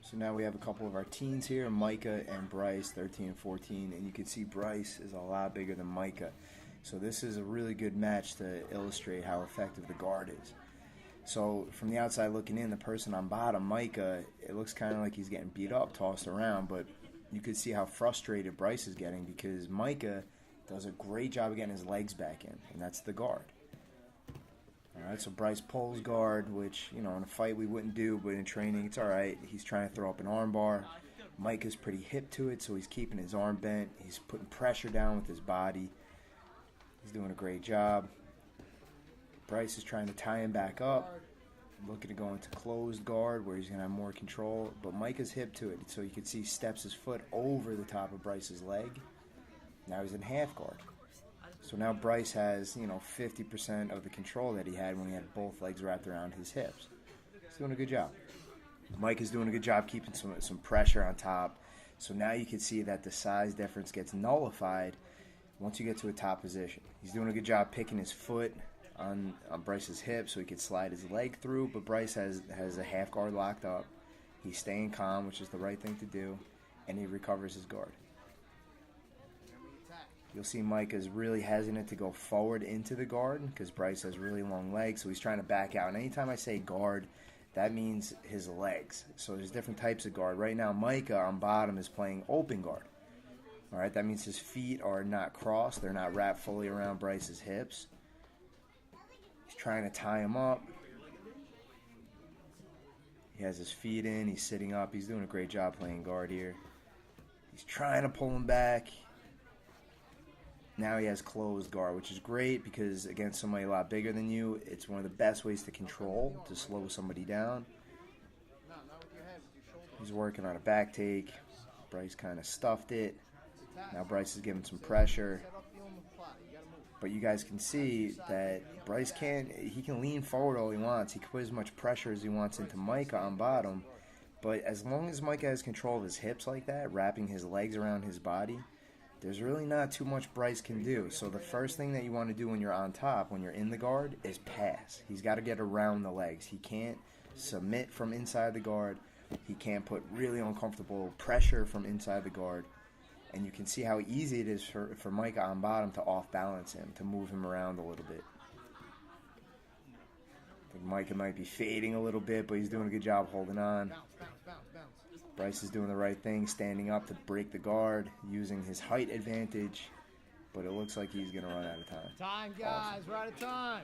So now we have a couple of our teens here, Micah and Bryce, 13 and 14, and you can see Bryce is a lot bigger than Micah. So this is a really good match to illustrate how effective the guard is. So from the outside looking in, the person on bottom, Micah, it looks kind of like he's getting beat up, tossed around, but you could see how frustrated Bryce is getting because Micah does a great job of getting his legs back in, and that's the guard. Alright, so Bryce pulls guard, which, you know, in a fight we wouldn't do, but in training it's alright. He's trying to throw up an arm bar. Micah's pretty hip to it, so he's keeping his arm bent. He's putting pressure down with his body. He's doing a great job. Bryce is trying to tie him back up, looking to go into closed guard where he's going to have more control, but Micah's hip to it, so you can see he steps his foot over the top of Bryce's leg. Now he's in half guard. So now Bryce has, 50% of the control that he had when he had both legs wrapped around his hips. He's doing a good job. Mike is doing a good job keeping some pressure on top. So now you can see that the size difference gets nullified once you get to a top position. He's doing a good job picking his foot on Bryce's hip so he could slide his leg through, but Bryce has a half guard locked up. He's staying calm, which is the right thing to do, and he recovers his guard. You'll see Mike is really hesitant to go forward into the guard because Bryce has really long legs, so he's trying to back out. And anytime I say guard, that means his legs. So there's different types of guard. Right now, Micah on bottom is playing open guard. All right, that means his feet are not crossed. They're not wrapped fully around Bryce's hips. He's trying to tie him up. He has his feet in. He's sitting up. He's doing a great job playing guard here. He's trying to pull him back. Now he has closed guard, which is great because against somebody a lot bigger than you, it's one of the best ways to control, to slow somebody down. He's working on a back take. Bryce kind of stuffed it. Now Bryce is giving some pressure. But you guys can see that Bryce can lean forward all he wants. He can put as much pressure as he wants into Micah on bottom. But as long as Micah has control of his hips like that, wrapping his legs around his body, there's really not too much Bryce can do. So the first thing that you want to do when you're on top, when you're in the guard, is pass. He's got to get around the legs. He can't submit from inside the guard. He can't put really uncomfortable pressure from inside the guard. And you can see how easy it is for Micah on bottom to off-balance him, to move him around a little bit. I think Micah might be fading a little bit, but he's doing a good job holding on. Bryce is doing the right thing, standing up to break the guard, using his height advantage, but it looks like he's going to run out of time. Time, guys. We're out of time.